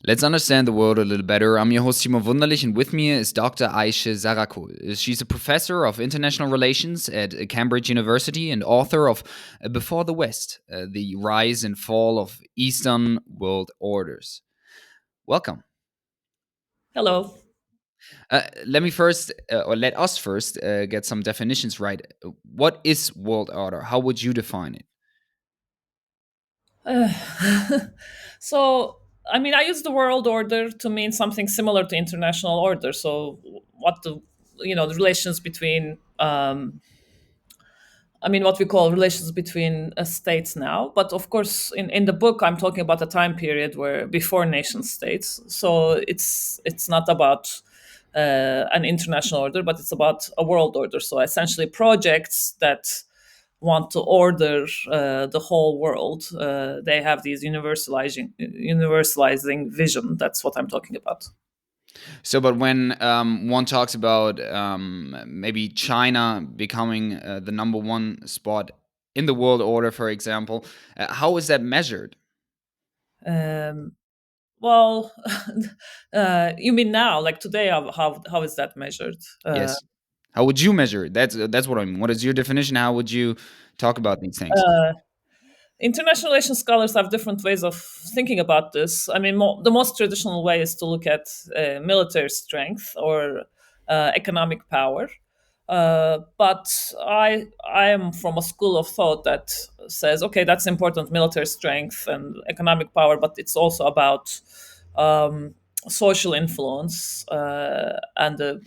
Let's understand the world a little better. I'm your host, Timo Wunderlich, and with me is Dr. Ayşe Zarakol. She's a professor of international relations at Cambridge University and author of Before the West, The Rise and Fall of Eastern World Orders. Welcome. Hello. Let us first get some definitions right. What is world order? How would you define it? Uh, so, I mean, I use the world order to mean something similar to international order. So, what the relations between, I mean, what we call relations between states now. But of course, in the book, I'm talking about a time period where before nation states. So it's not about an international order, but it's about a world order. So essentially, projects that want to order the whole world. They have these universalizing vision. That's what I'm talking about. So, but when one talks about maybe China becoming the number one spot in the world order, for example, how is that measured? Um, well, you mean now, like today? How is that measured? Yes. How would you measure it? That's what I mean. What is your definition? How would you talk about these things? Uh, International relations scholars have different ways of thinking about this. I mean, the most traditional way is to look at military strength or economic power. But I am from a school of thought that says, okay, that's important, military strength and economic power, but it's also about um, social influence and the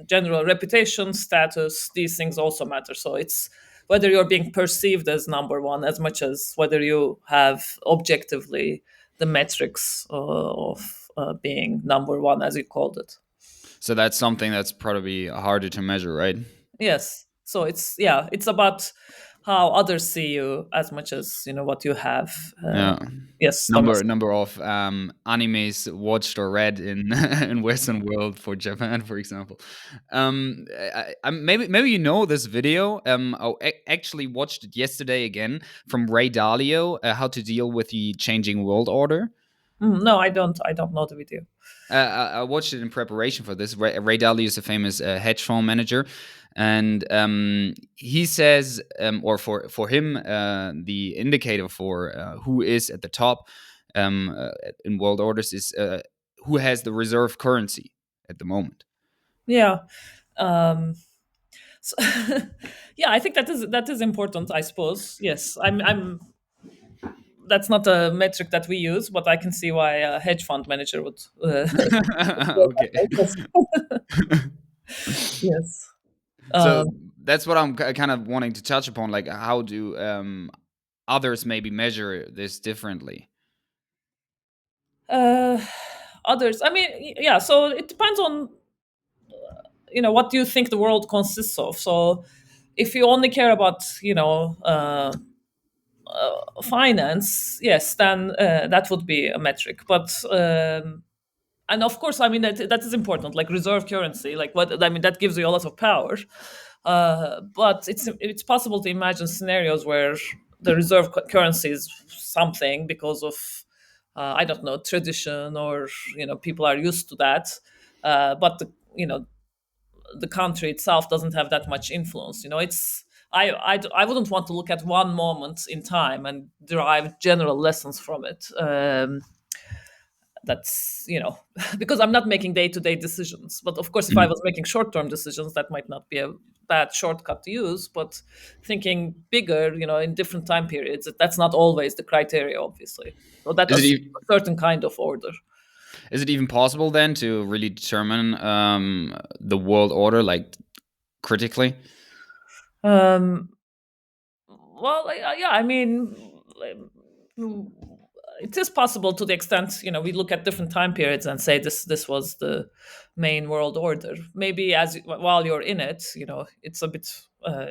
general reputation, status. These things also matter. So it's whether you're being perceived as number one as much as whether you have objectively the metrics of being number one, as you called it. So that's something that's probably harder to measure, right? Yes. So it's about how others see you as much as what you have. Yeah. Yes, Number of animes watched or read in in Western world for Japan, for example. Maybe you know this video. Actually watched it yesterday again from Ray Dalio, how to deal with the changing world order. No, I don't. I don't know the video. I watched it in preparation for this. Ray Dalio is a famous hedge fund manager, and he says, or for him, the indicator for who is at the top in world orders is who has the reserve currency at the moment. Yeah. Um, so, yeah, I think that is important. I suppose. Yes, I'm that's not a metric that we use, but I can see why a hedge fund manager would. Okay. Yes. So Um, that's what I'm kind of wanting to touch upon. Like, how do others maybe measure this differently? uh, Others. I mean, yeah. So it depends on what do you think the world consists of. So if you only care about finance, yes, then that would be a metric. But and of course, I mean that is important, like reserve currency, like what I mean that gives you a lot of power. But it's possible to imagine scenarios where the reserve currency is something because of I don't know, tradition, or people are used to that. But the country itself doesn't have that much influence. It's I wouldn't want to look at one moment in time and derive general lessons from it. That's because I'm not making day-to-day decisions. But of course, if I was making short-term decisions, that might not be a bad shortcut to use. But thinking bigger, in different time periods, that's not always the criteria, obviously. So that Is it is e- a certain kind of order. Is it even possible then to really determine the world order, like critically? um, Well, yeah, I mean, mm, it is possible to the extent we look at different time periods and say this was the main world order. Maybe while you're in it, it's a bit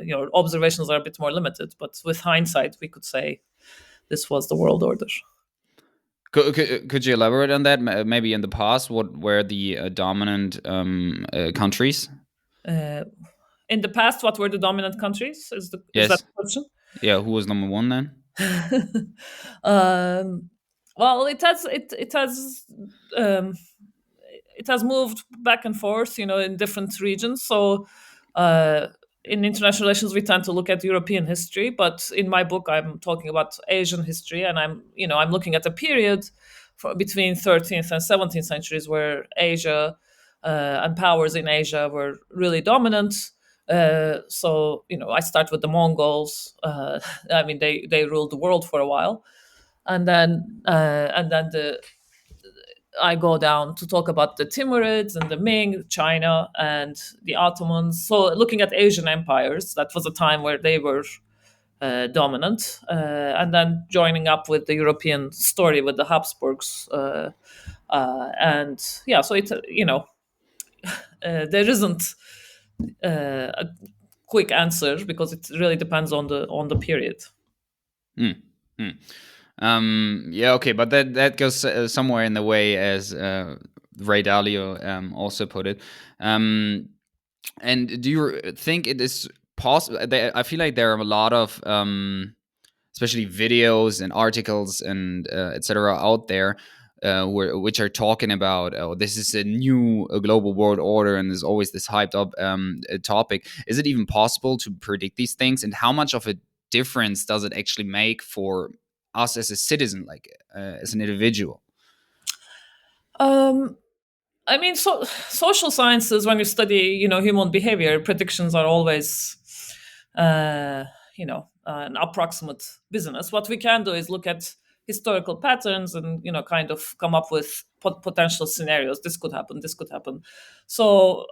your observations are a bit more limited. But with hindsight, we could say this was the world order. Could you elaborate on that? Maybe in the past, what were the dominant countries? Uh, in the past, what were the dominant countries? Is that Yes. the question? Yeah. Who was number one then? um, Well, um, it has moved back and forth, in different regions. So, uh, in international relations, we tend to look at European history, but in my book, I'm talking about Asian history, and I'm looking at a period between 13th and 17th centuries where Asia and powers in Asia were really dominant. So, I start with the Mongols. I mean, they ruled the world for a while, and then I go down to talk about the Timurids and the Ming, China, and the Ottomans. So, looking at Asian empires, that was a time where they were dominant, and then joining up with the European story with the Habsburgs. And yeah, so there isn't a quick answer because it really depends on the period. Hmm. Hmm. Yeah, okay, but that goes somewhere in the way as Ray Dalio also put it. Um, and do you think it is possible? I feel like there are a lot of especially videos and articles and etc. out there which are talking about, oh, this is a new global world order, and there's always this hyped up topic. Is it even possible to predict these things, and how much of a difference does it actually make for us as a citizen, like as an individual? Um, I mean, social sciences, when you study, human behavior, predictions are always, an approximate business. What we can do is look at historical patterns and, kind of come up with potential scenarios. This could happen. This could happen. So,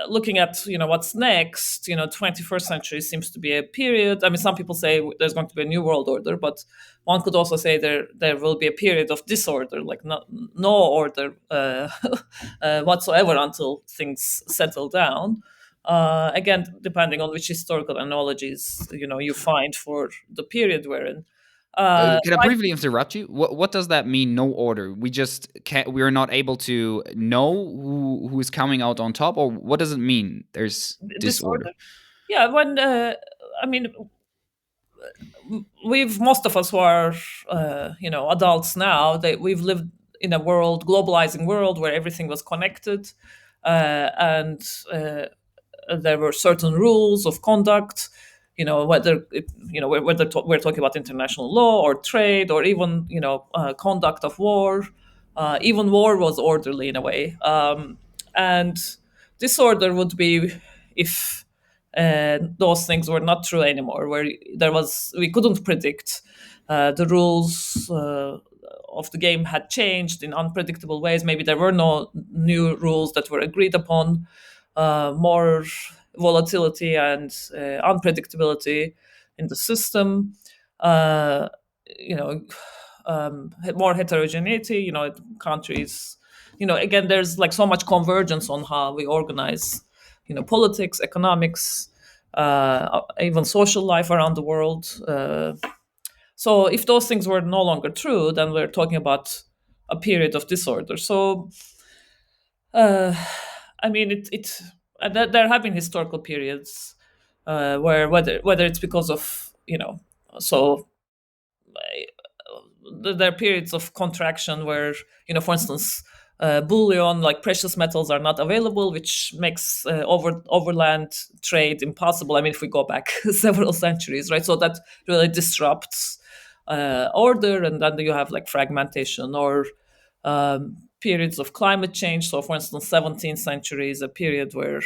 looking at what's next, 21st century seems to be a period. I mean, some people say there's going to be a new world order, but one could also say there will be a period of disorder, like no order whatsoever until things settle down. Again, depending on which historical analogies you find for the period we're in. Can I briefly interrupt you? What does that mean? No order. We just can't. We are not able to know who is coming out on top, or what does it mean? There's disorder. Disorder. Yeah, when I mean, most of us who are adults now, we've lived in a globalizing world where everything was connected, and there were certain rules of conduct. We're talking about international law or trade or even conduct of war. Even war was orderly in a way, and disorder would be if those things were not true anymore, where we couldn't predict the rules of the game had changed in unpredictable ways. Maybe there were no new rules that were agreed upon, more volatility and unpredictability in the system. Uh, you know, more heterogeneity. Countries. Again, there's like so much convergence on how we organize. Politics, economics, even social life around the world. So if those things were no longer true, then we're talking about a period of disorder. So uh, I mean, there have been historical periods where whether it's because of so there are periods of contraction where for instance bullion like precious metals are not available, which makes overland trade impossible. I mean, if we go back several centuries, right? So that really disrupts order, and then you have like fragmentation or periods of climate change. So for instance, 17th century is a period where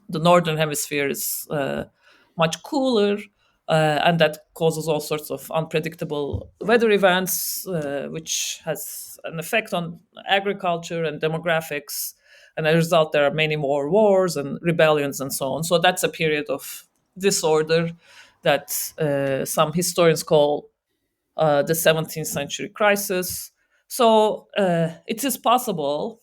the northern hemisphere is much cooler, and that causes all sorts of unpredictable weather events, which has an effect on agriculture and demographics. And as a result, there are many more wars and rebellions and so on. So that's a period of disorder that some historians call the 17th century crisis. So it is possible.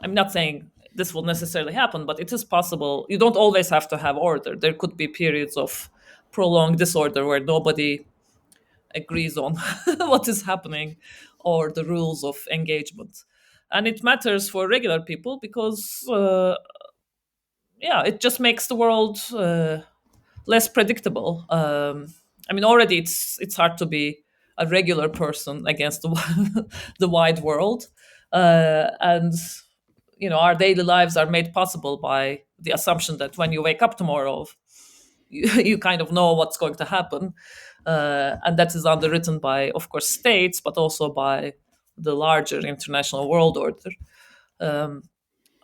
I'm not saying this will necessarily happen, but it is possible. You don't always have to have order. There could be periods of prolonged disorder where nobody agrees on what is happening or the rules of engagement. And it matters for regular people because, yeah, it just makes the world less predictable. I mean, already it's hard to be a regular person against the wide world. And our daily lives are made possible by the assumption that when you wake up tomorrow, you kind of know what's going to happen. And that is underwritten by, of course, states, but also by the larger international world order. Um,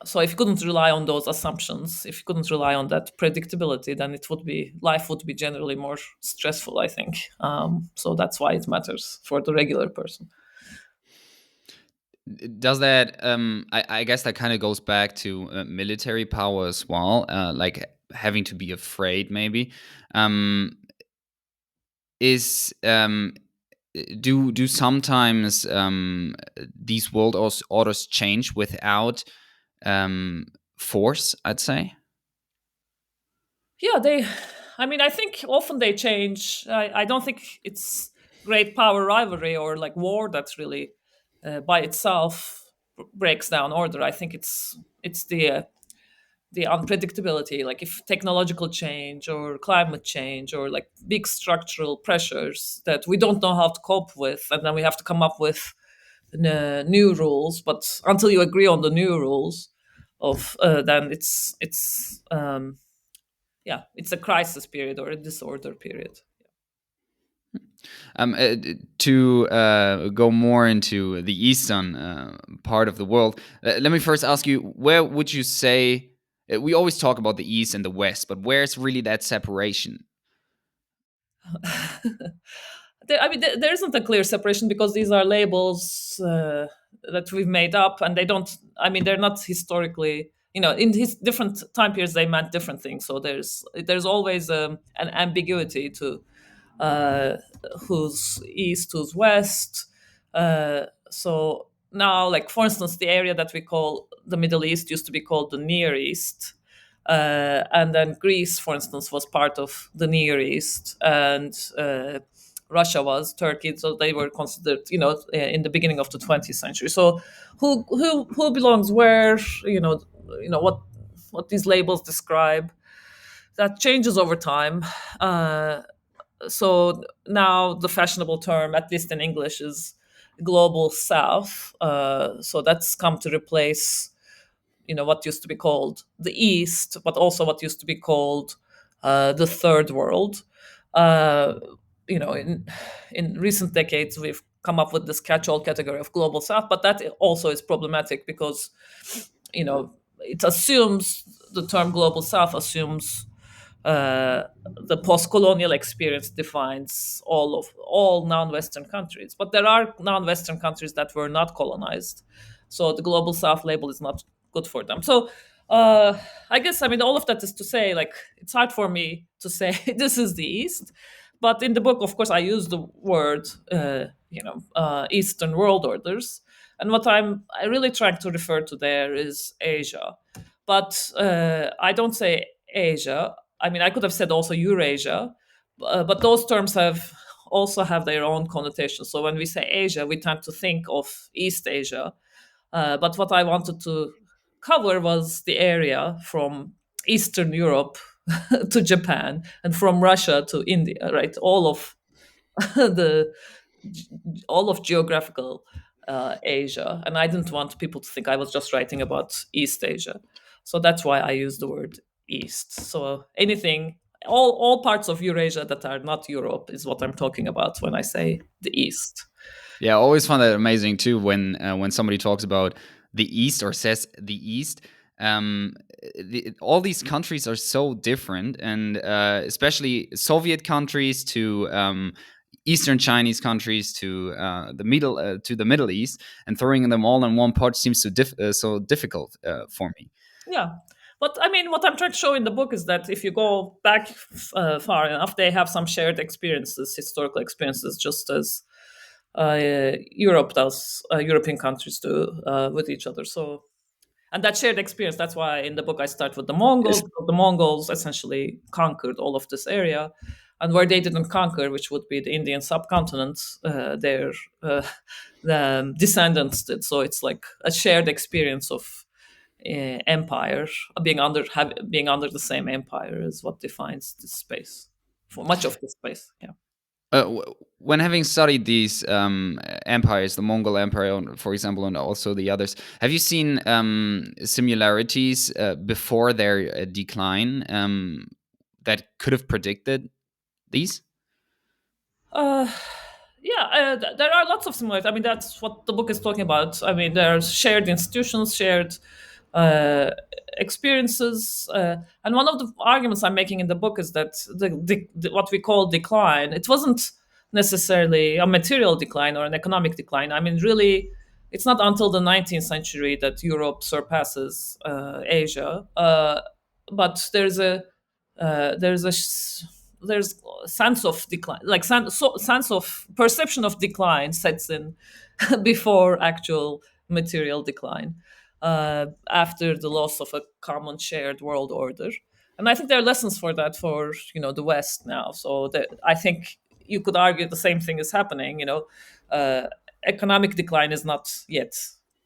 so if you couldn't rely on those assumptions, if you couldn't rely on that predictability, then life would be generally more stressful, I think. So that's why it matters for the regular person. Does that I guess that kind of goes back to military power as well, like having to be afraid maybe. um is Do sometimes these orders change without um force, I'd say? Yeah, I mean, I think often they change. I don't think it's great power rivalry or like war that's really by itself breaks down order. I think it's the unpredictability, like if technological change or climate change or like big structural pressures that we don't know how to cope with, and then we have to come up with new rules. But until you agree on the new rules, of then yeah, it's a crisis period or a disorder period. To go more into the eastern part of the world, let me first ask you, where would you say, we always talk about the east and the west, but where's really that separation? I mean, there isn't a clear separation because these are labels that we've made up, and they don't. I mean, they're not historically. In his different time periods, they meant different things. So there's always an ambiguity to uh, who's east, who's west. So now, like for instance, the area that we call the Middle East used to be called the Near East, and then Greece, for instance, was part of the Near East, and Russia was Turkey. So they were considered, in the beginning of the 20th century. So who belongs where? What these labels describe. That changes over time. So now the fashionable term, at least in English, is global south. So that's come to replace, what used to be called the East, but also what used to be called the Third World. Uh, in recent decades, we've come up with this catch-all category of global south, but that also is problematic because, it assumes the term global south assumes the post-colonial experience defines all non-Western countries, but there are non-Western countries that were not colonized, so the global South label is not good for them. So I guess, I mean, all of that is to say, like, it's hard for me to say this is the East, but in the book, of course, I use the word Eastern world orders, and what I really trying to refer to there is Asia, but I don't say Asia. I mean, I could have said also Eurasia, but those terms have their own connotations. So when we say Asia, we tend to think of East Asia. But what I wanted to cover was the area from Eastern Europe to Japan and from Russia to India, right? The all of geographical Asia, and I didn't want people to think I was just writing about East Asia, so that's why I use the word East. So anything, all parts of Eurasia that are not Europe is what I'm talking about when I say the East. Yeah, I always find that amazing too when somebody talks about the East or says the East. Um, all these countries are so different, and especially Soviet countries to Eastern Chinese countries to the Middle East, and throwing them all in one pot seems so difficult for me. Yeah. But I mean, what I'm trying to show in the book is that if you go back far enough, they have some shared experiences, historical experiences, just as Europe does, European countries do with each other. So, and that shared experience, that's why in the book I start with the Mongols, because the Mongols essentially conquered all of this area. And where they didn't conquer, which would be the Indian subcontinent, their the descendants did. So it's like a shared experience of empire, being under the same empire is what defines this space for much of this space. Yeah. When having studied these empires, the Mongol Empire, for example, and also the others, have you seen similarities before their decline that could have predicted these? Uh, yeah, there are lots of similarities. I mean, that's what the book is talking about. I mean, there's shared institutions, shared uh, experiences, and one of the arguments I'm making in the book is that what we call decline, it wasn't necessarily a material decline or an economic decline. I mean, really, it's not until the 19th century that Europe surpasses Asia. But there's there's sense of decline, like sense of perception of decline sets in before actual material decline, after the loss of a common shared world order. And I think there are lessons for that for the West now. So that I think you could argue the same thing is happening. Uh, Economic decline is not yet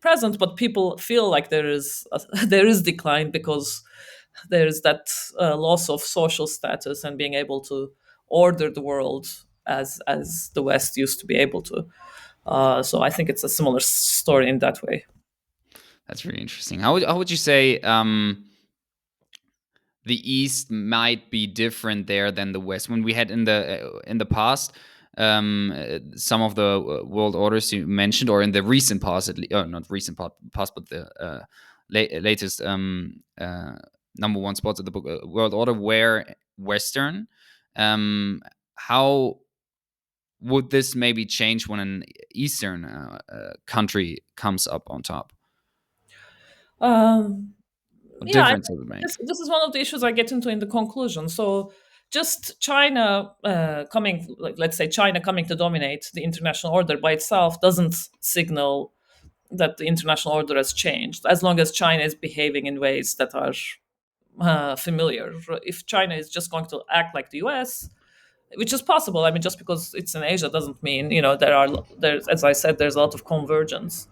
present, but people feel like there is decline because there's that loss of social status and being able to order the world as the West used to be able to. So I think it's a similar story in that way. That's really interesting. How would you say the East might be different there than the West? When we had in the past, some of the world orders you mentioned, or in the recent past, not recent past, but the latest number one spots of the book, world order were Western. How would this maybe change when an Eastern country comes up on top? Um, What yeah, difference does it make? this is one of the issues I get into in the conclusion. So just China coming, like let's say China coming to dominate the international order by itself doesn't signal that the international order has changed, as long as China is behaving in ways that are familiar. If China is just going to act like the US, which is possible. I mean, just because it's in Asia doesn't mean there's, as I said, there's a lot of convergence.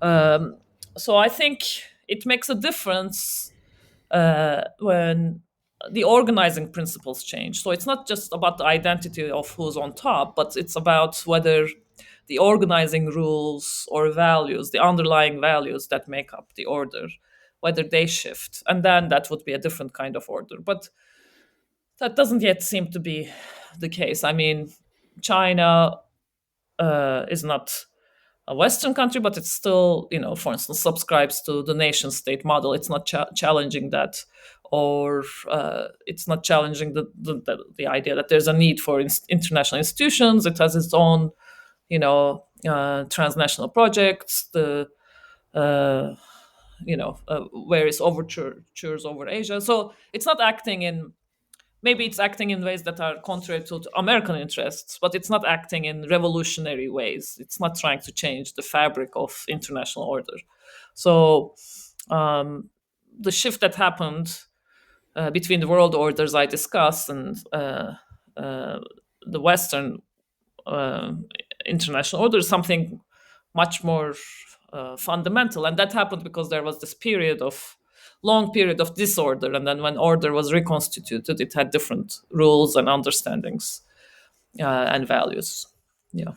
Um, so I think it makes a difference when the organizing principles change. So it's not just about the identity of who's on top, but it's about whether the organizing rules or values, the underlying values that make up the order, whether they shift. And then that would be a different kind of order. But that doesn't yet seem to be the case. I mean, China is not a Western country, but it's still, for instance, subscribes to the nation state model. It's not challenging that, or it's not challenging the idea that there's a need for international institutions. It has its own, transnational projects, the various overtures over Asia. So it's not acting in, maybe it's acting in ways that are contrary to American interests, but it's not acting in revolutionary ways. It's not trying to change the fabric of international order. So um, the shift that happened between the world orders I discussed and uh, the Western uh, international order is something much more fundamental, and that happened because there was this long period of disorder, and then when order was reconstituted, it had different rules and understandings and values. Yeah.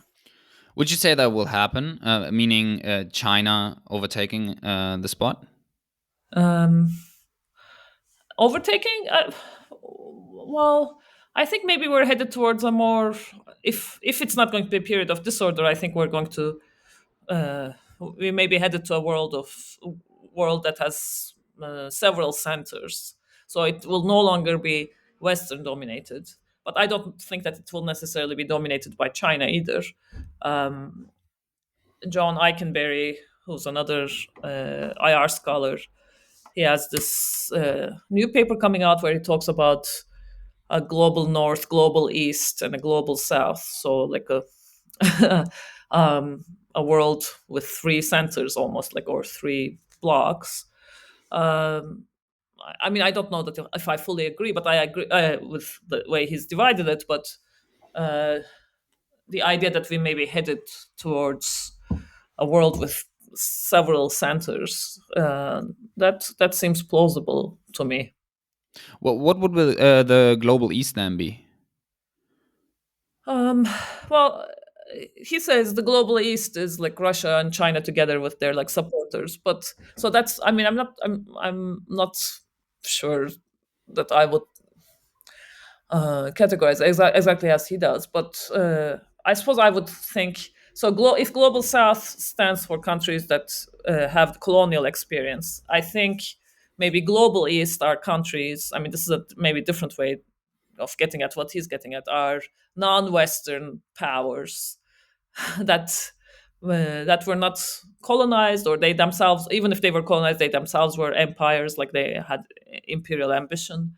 Would you say that will happen? Meaning China overtaking the spot? Um, Overtaking. Well, I think maybe we're headed towards a more. If it's not going to be a period of disorder, I think we're going to uh, we may be headed to a world that has several centers. So it will no longer be Western dominated. But I don't think that it will necessarily be dominated by China either. Um, John Eikenberry, who's another IR scholar, he has this new paper coming out where he talks about a global north, global east, and a global south. So like a world with three centers, almost like, or three blocks. Um, I mean, I don't know that if I fully agree, but I agree with the way he's divided it. But uh, the idea that we may be headed towards a world with several centers, that seems plausible to me. What would the global East then be? Um, well, he says the global east is like Russia and China together with their like supporters. But so that's, I mean, I'm not sure that I would categorize exactly as he does. But I suppose I would think so. If global south stands for countries that have colonial experience, I think maybe global east are countries. I mean, this is a maybe different way of getting at what he's getting at, are non-Western powers that that were not colonized, or they themselves, even if they were colonized, they themselves were empires, like they had imperial ambition,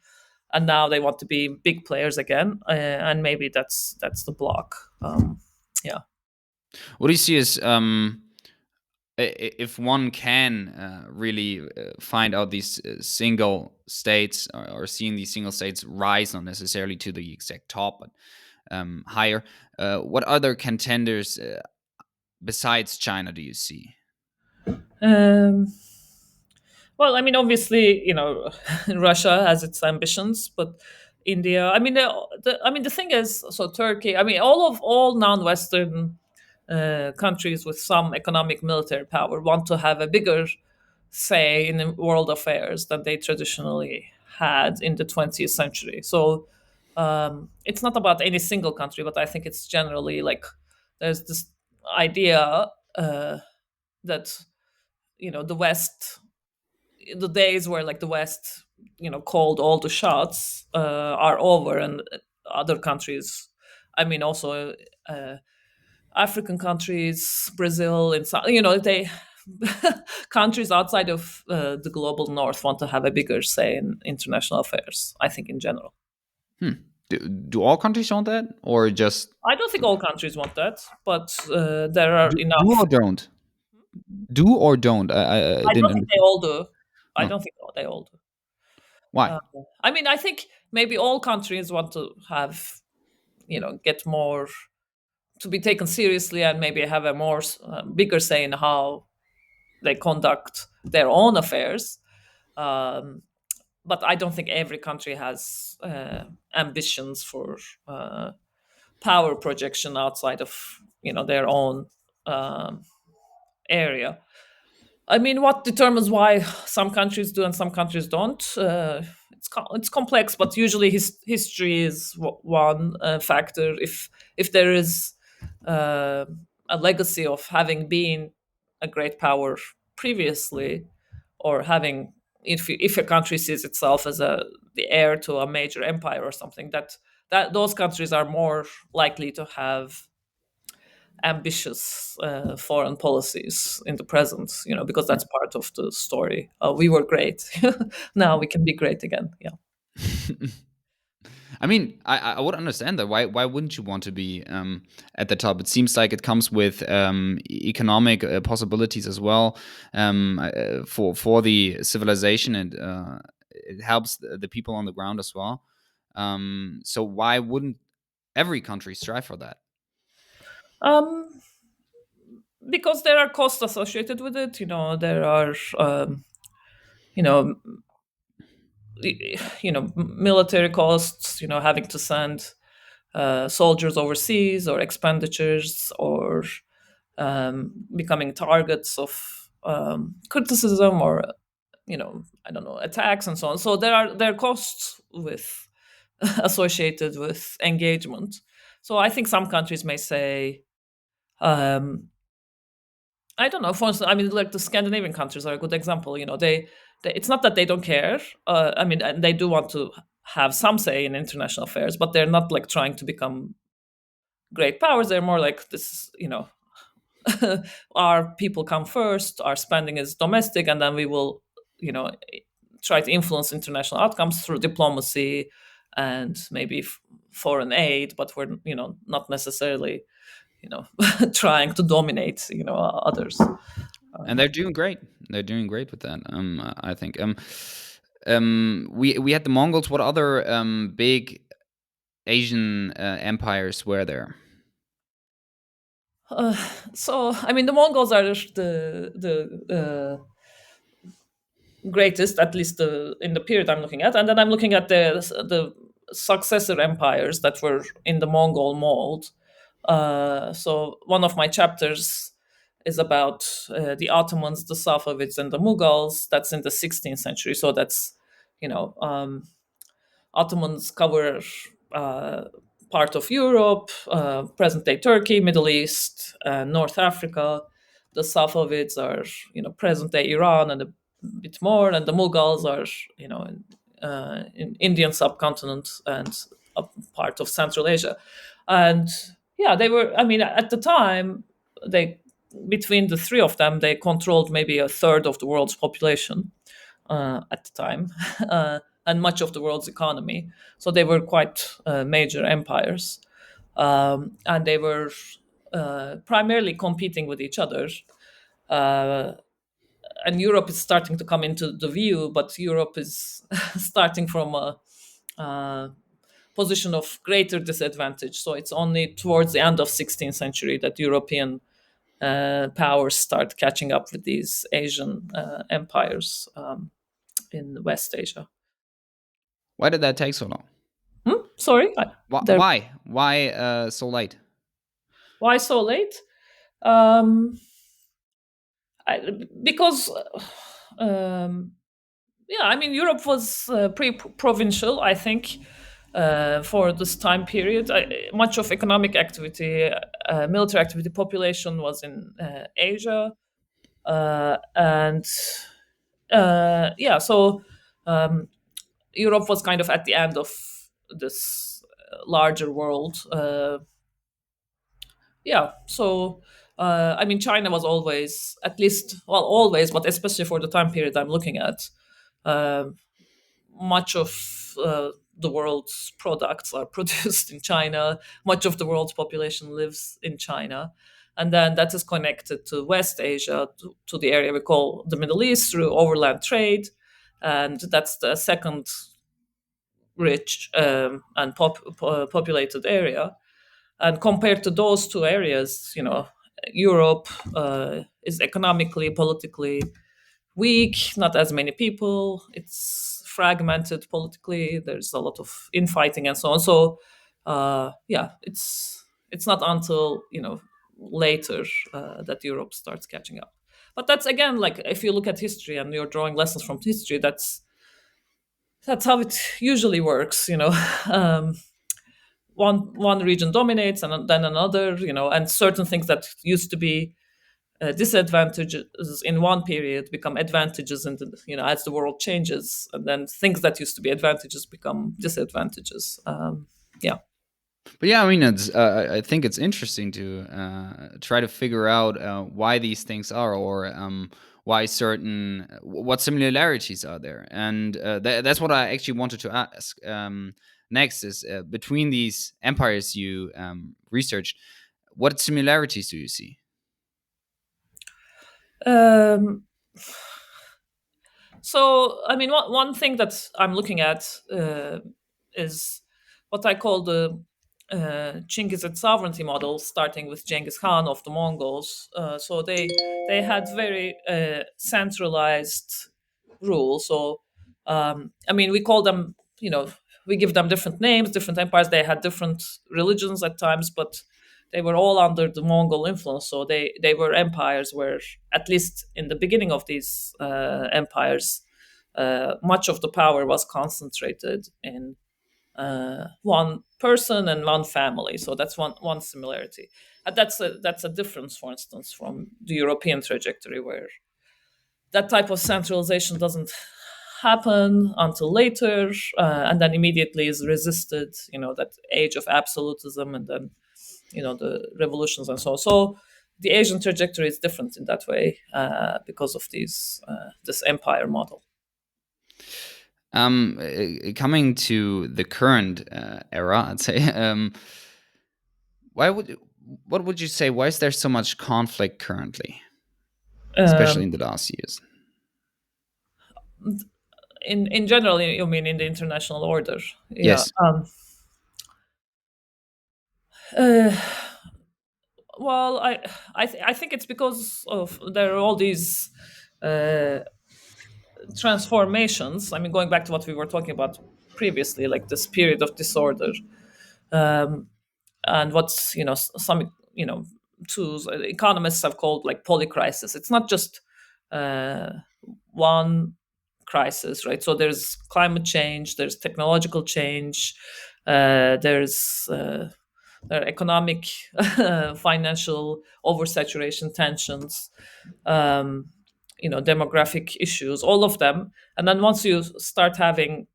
and now they want to be big players again, and maybe that's the block. Yeah. What do you see as if one can really find out these single states, or seeing these single states rise, not necessarily to the exact top, but higher, what other contenders besides China do you see? Um, Well, I mean, obviously, Russia has its ambitions, but India. I mean, the thing is, so Turkey. I mean, all non-Western countries with some economic military power want to have a bigger say in the world affairs than they traditionally had in the 20th century. So it's not about any single country, but I think it's generally like there's this idea that the West, the days where like the West, called all the shots are over, and other countries, I mean, also uh, African countries, Brazil, and they countries outside of the global North want to have a bigger say in international affairs. I think in general. Hmm. Do all countries want that, or just I don't think all countries want that, but there are do enough. or don't? Do or don't? I I didn't don't think they understand. all do. I Oh, don't think they all do. why? Uh, I mean, I think maybe all countries want to have, get more, to be taken seriously, and maybe have a more bigger say in how they conduct their own affairs. Um, but I don't think every country has ambitions for power projection outside of their own um, area. I mean, what determines why some countries do and some countries don't? It's complex, but usually history is one factor. If there is uh, a legacy of having been a great power previously, or having, if a country sees itself as the heir to a major empire or something, that those countries are more likely to have ambitious foreign policies in the present, because that's part of the story. We were great. Now we can be great again. Yeah. I mean, I would understand that. Why wouldn't you want to be at the top? It seems like it comes with economic possibilities as well, for the civilization, and it helps the people on the ground as well. So why wouldn't every country strive for that? Um, because there are costs associated with it. There are, you know, military costs. Having to send soldiers overseas, or expenditures, or becoming targets of criticism, or I don't know, attacks and so on. So there are costs with associated with engagement. So I think some countries may say, um, I don't know. For instance, I mean, like the Scandinavian countries are a good example. They it's not that they don't care. I mean, and they do want to have some say in international affairs, but they're not like trying to become great powers. They're more like this. Our people come first. Our spending is domestic, and then we will, you know, try to influence international outcomes through diplomacy and maybe foreign aid. But we're, not necessarily, you know, trying to dominate, others. And they're doing great. They're doing great with that. I think. We had the Mongols. What other big Asian empires were there? Uh, so, I mean, the Mongols are the greatest, at least in the period I'm looking at, and then I'm looking at the successor empires that were in the Mongol mold. So one of my chapters is about the Ottomans, the Safavids, and the Mughals. That's in the 16th century. So that's, you know, Ottomans cover uh, part of Europe, present day Turkey, Middle East, North Africa. The Safavids are, present day Iran and a bit more, and the Mughals are, in Indian subcontinent and a part of Central Asia. And yeah, they were. I mean, at the time, they between the three of them, they controlled maybe a third of the world's population at the time, and much of the world's economy. So they were quite major empires, and they were primarily competing with each other. Uh, and Europe is starting to come into the view, but Europe is starting from a position of greater disadvantage. So it's only towards the end of 16th century that European powers start catching up with these Asian empires in West Asia. Why did that take so long? Sorry, there. Why so late? Why so late? Um, because um, yeah, I mean Europe was pre-provincial, I think, for this time period. Much of economic activity, military activity, population was in Asia, and yeah, so um, Europe was kind of at the end of this larger world. Yeah, so I mean, China was always, at least, well, always, but especially for the time period I'm looking at, uh, much of the world's products are produced in China. Much of the world's population lives in China. And then that is connected to West Asia, to the area we call the Middle East through overland trade. And that's the second rich and populated area. And compared to those two areas, Europe is economically, politically weak, not as many people. It's fragmented politically. There's a lot of infighting and so on. So, yeah, it's not until later that Europe starts catching up. But that's again, like if you look at history and you're drawing lessons from history, that's how it usually works. Um, one region dominates and then another, and certain things that used to be disadvantages in one period become advantages in the, as the world changes, and then things that used to be advantages become disadvantages. Yeah. But yeah, I mean, I think it's interesting to try to figure out why these things are, or why certain what similarities are there, and that's what I actually wanted to ask. Next is between these empires you researched, what similarities do you see? um, so I mean, one thing that I'm looking at is what I call the Chinggisid sovereignty model, starting with Genghis Khan of the Mongols. So they had very centralized rule. So I mean, we call them, we give them different names, different empires. They had different religions at times, but they were all under the Mongol influence. So they were empires where, at least in the beginning of these empires, much of the power was concentrated in one person and one family. So that's one similarity. And that's a difference, for instance, from the European trajectory, where that type of centralization doesn't happen until later, and then immediately is resisted. That age of absolutism, and then the revolutions and so on. So the Asian trajectory is different in that way because of this empire model. Coming to the current era, I'd say, why would what would you say? Why is there so much conflict currently, especially Um, in the last years? in general, you mean in the international order? Yeah. Yes. Uh, well, I think it's because of there are all these uh, transformations. I mean, going back to what we were talking about previously, like this period of disorder. Um, and what's some tools economists have called like polycrisis. It's not just uh, one crisis, right? So there's climate change, there's technological change, there's there are economic, financial oversaturation, tensions, um, demographic issues, all of them. And then once you start having,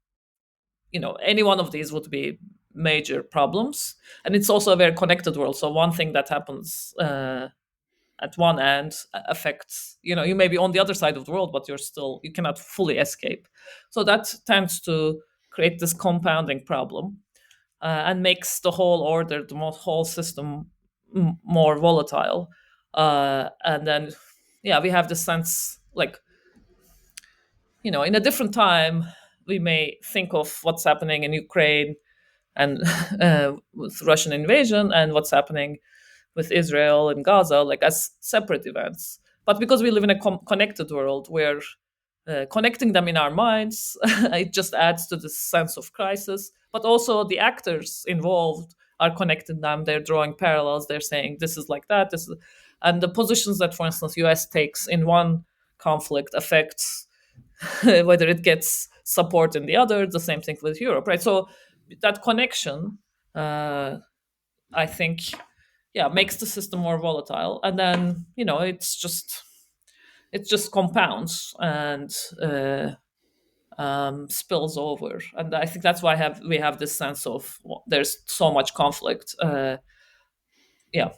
any one of these would be major problems. And it's also a very connected world. So one thing that happens at one end affects, you may be on the other side of the world, but you cannot fully escape. So that tends to create this compounding problem, and makes the whole order, the whole system more volatile. And then, yeah, we have the sense like, in a different time, we may think of what's happening in Ukraine and with Russian invasion and what's happening with Israel and Gaza like as separate events. But because we live in a connected world where connecting them in our minds, it just adds to this sense of crisis. But also the actors involved are connecting them. They're drawing parallels. They're saying this is like that. This is, and the positions that, for instance, U.S. takes in one conflict affects whether it gets support in the other. The same thing with Europe, right? So that connection, uh, I think, yeah, makes the system more volatile, and then it just compounds and spills over. And I think that's why we have this sense of, well, there's so much conflict. Yeah,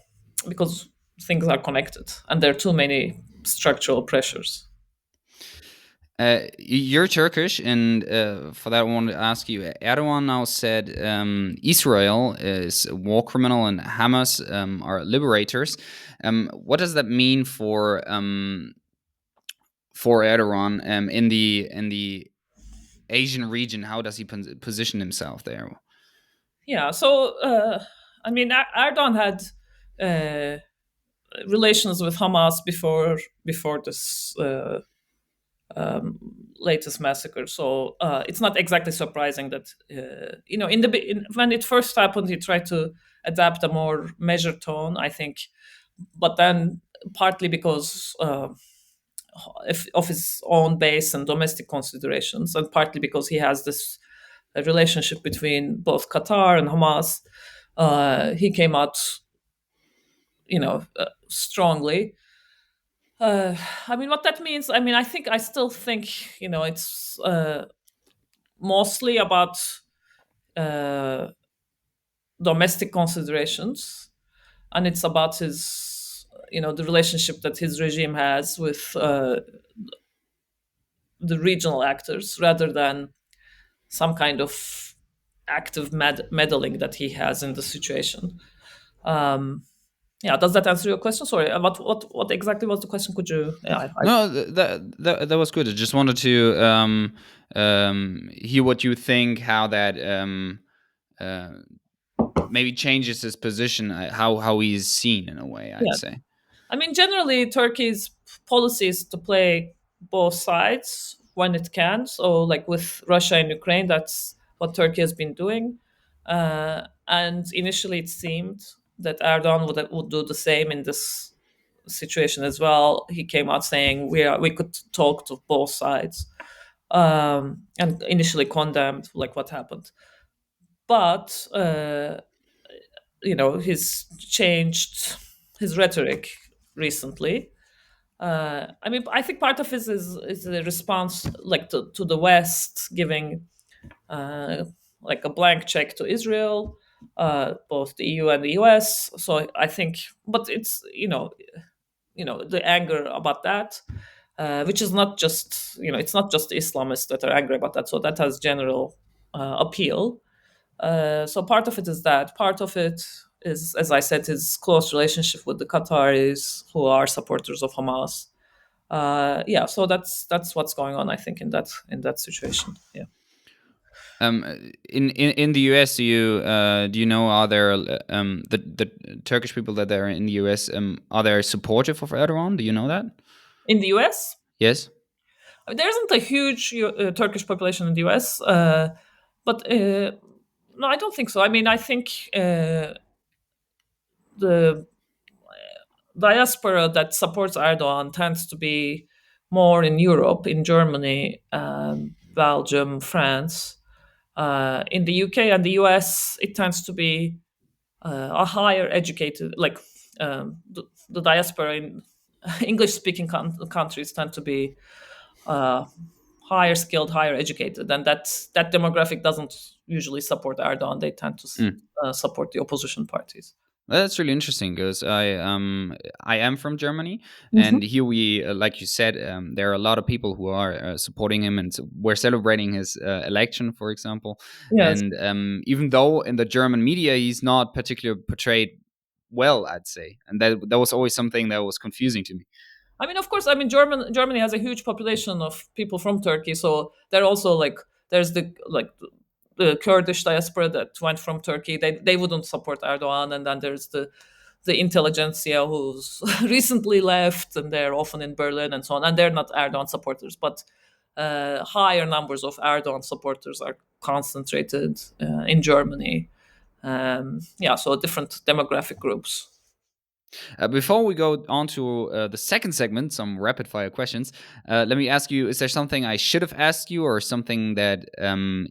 because things are connected, and there are too many structural pressures. You're Turkish, and for that, I wanted to ask you. Erdogan now said Israel is a war criminal and Hamas are liberators. What does that mean for Erdogan in the Asian region? How does he position himself there? Yeah, so I mean, Erdogan had uh, relations with Hamas before this latest massacre. So it's not exactly surprising that when it first happened, he tried to adapt a more measured tone, I think, but then partly because of his own base and domestic considerations, and partly because he has this relationship between both Qatar and Hamas. He came out, strongly. Uh, I mean, what that means, I still think, it's mostly about uh, domestic considerations, and it's about his, the relationship that his regime has with the regional actors, rather than some kind of active meddling that he has in the situation. Um, yeah, does that answer your question? Sorry, what exactly was the question? Could you? Yeah, No, that was good. I just wanted to hear what you think, how that uh, maybe changes his position, how he's seen in a way. I'd yeah. say. I mean, generally, Turkey's policy is to play both sides when it can. So, like with Russia and Ukraine, that's what Turkey has been doing. And initially, it seemed that Erdogan would do the same in this situation as well. He came out saying we could talk to both sides, and initially condemned like what happened. But he's changed his rhetoric recently. I think part of it is a response, like to the West giving uh, like a blank check to Israel, both the EU and the US. So I think, but it's the anger about that, which is not just it's not just Islamists that are angry about that. So that has general appeal. So part of it is that. Part of it is, as I said, his close relationship with the Qataris, who are supporters of Hamas. Yeah, so that's what's going on, I think, in that situation. Yeah. In the US, do you know, are there the Turkish people that are in the US, are they supportive of Erdogan? Do you know that? In the US, Yes. there isn't a huge Turkish population in the US. But no, I don't think so. I mean, I think the diaspora that supports Erdogan tends to be more in Europe, in Germany, Belgium, France. In the UK and the US, it tends to be a higher educated, like the diaspora in English speaking countries tend to be uh, higher skilled, higher educated, and that demographic doesn't usually support Erdogan. They tend to Mm. support the opposition parties. That's really interesting because I am from Germany, Hmm. and here we like you said, there are a lot of people who are supporting him, and we're celebrating his election, for example. Yes. And even though in the German media he's not particularly portrayed well, I'd say, and that was always something that was confusing to me. I mean, of course, I mean, Germany has a huge population of people from Turkey, so they're also like there's the Kurdish diaspora that went from Turkey. They wouldn't support Erdogan, and then there's the intelligentsia who's recently left, and they're often in Berlin and so on, and they're not Erdogan supporters, but higher numbers of Erdogan supporters are concentrated in Germany. Yeah, so different demographic groups. Before we go on to the second segment, some rapid fire questions, let me ask you: is there something I should have asked you, or something that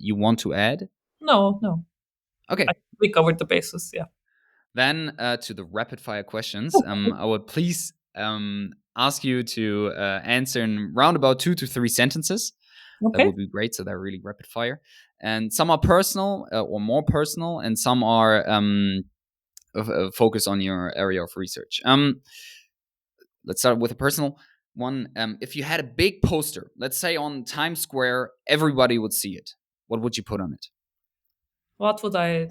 you want to add? No, no, I Okay. think we covered the basis. Yeah. Then to the rapid fire questions. I would please ask you to answer in round about 2 to 3 sentences. That Okay. would be great. So they're really rapid fire. And some are personal or more personal, and some are focus on your area of research. Let's start with a personal one. If you had a big poster, let's say on Times Square, everybody would see it. What would you put on it? What would I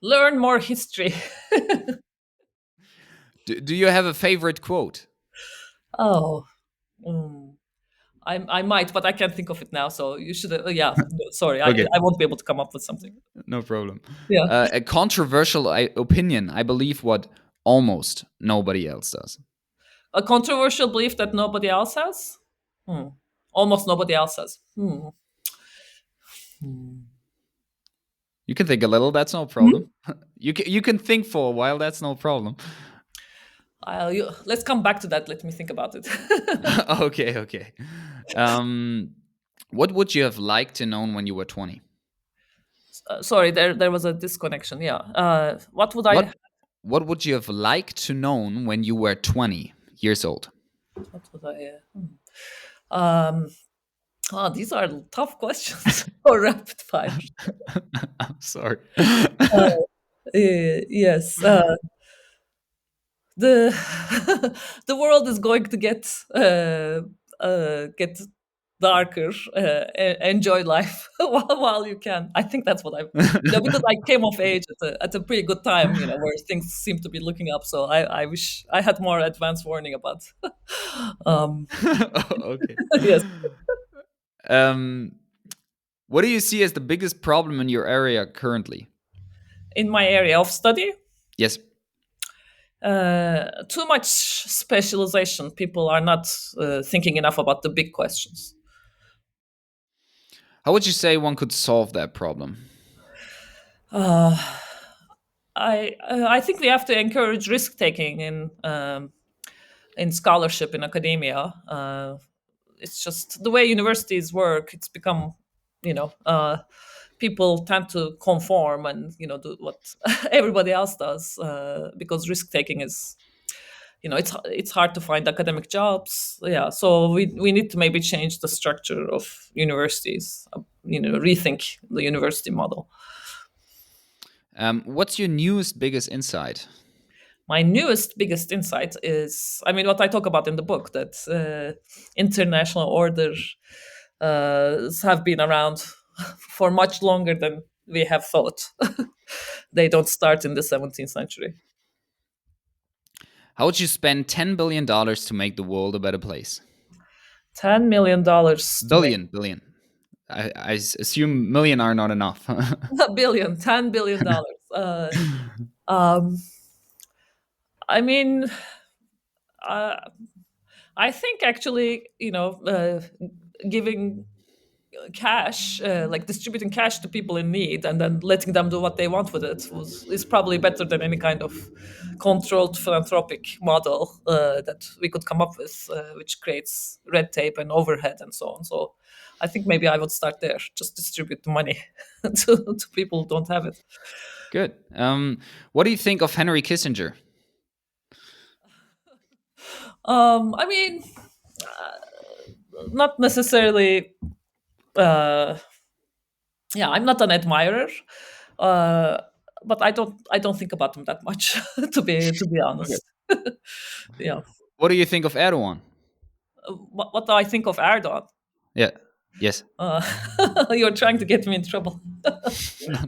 learn more history? Do you have a favorite quote? Oh, mm, I might, but I can't think of it now. So you should. Yeah, sorry, Okay. I won't be able to come up with something. No problem. Yeah, A controversial opinion, I believe, what almost nobody else does. a controversial belief that nobody else has. Hmm. Almost nobody else has. Hmm. You can think a little, that's no Hmm? problem. You can think for a while, that's no problem. Let's come back to that. Let me think about it. Okay, okay. Um, what would you have liked to know when you were 20? Sorry, there was a disconnection. Yeah. What would I? What what would you have liked to know when you were 20 years old? What would I? Um. These are tough questions for rapid fire. I'm sorry. Yes. The the world is going to get darker. Enjoy life while you can. I think that's what I, because I came of age at a pretty good time, where things seem to be looking up. So I wish I had more advance warning about. um, Okay. yes, Um, what do you see as the biggest problem in your area currently? in my area of study, Yes. too much specialization. People are not thinking enough about the big questions. How would you say one could solve that problem? Uh, I think we have to encourage risk taking in scholarship in academia. It's just the way universities work. It's become, you know, people tend to conform and do what everybody else does because risk taking is, it's hard to find academic jobs. Yeah, so we need to maybe change the structure of universities. Rethink the university model. What's your newest biggest insight? My newest biggest insight is, I mean, what I talk about in the book, that international order have been around for much longer than we have thought. They don't start in the 17th century. How would you spend $10 billion to make the world a better place? $10 million to make Billion. I assume million are not enough. a billion, $10 billion. Um, I mean, uh, I think actually, giving cash, like distributing cash to people in need and then letting them do what they want with it, is probably better than any kind of controlled philanthropic model that we could come up with, which creates red tape and overhead and so on. So I think maybe I would start there, just distribute the money to people who don't have it. Good. What do you think of Henry Kissinger? I mean, not necessarily. Uh, yeah, I'm not an admirer, uh, but I don't think about them that much, to be Okay. honest. Yeah. What do you think of Erdogan? What do I think of Erdogan? Yeah. Yes. Uh, you're trying to get me in trouble. No, no.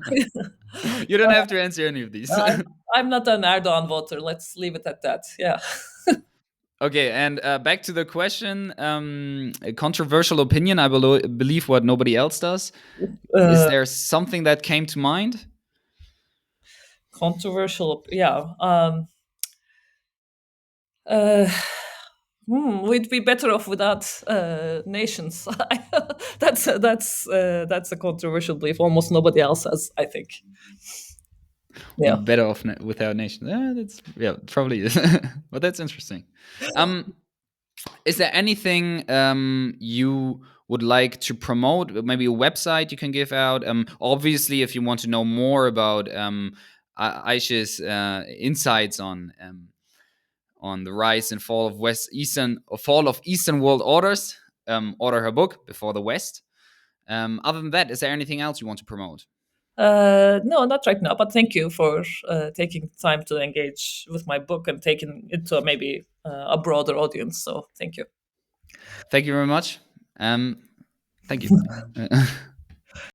You don't have to answer any of these. I'm, I'm not an Erdogan voter. Let's leave it at that. Yeah. Okay, and back to the question. A controversial opinion. I believe what nobody else does. Is Uh, there something that came to mind? controversial. Yeah. Uh, we'd be better off without nations. That's a controversial belief. Almost nobody else has, I think. We'd Yeah. be better off without nations. That's yeah, probably is. But that's interesting. Um, is there anything you would like to promote? Maybe a website you can give out. Obviously, if you want to know more about Aisha's insights on the rise and fall of Eastern world orders, order her book Before the West. Other than that, is there anything else you want to promote? No, not right now. But thank you for taking time to engage with my book and taking it to maybe a broader audience. So thank you. Thank you very much. Thank you.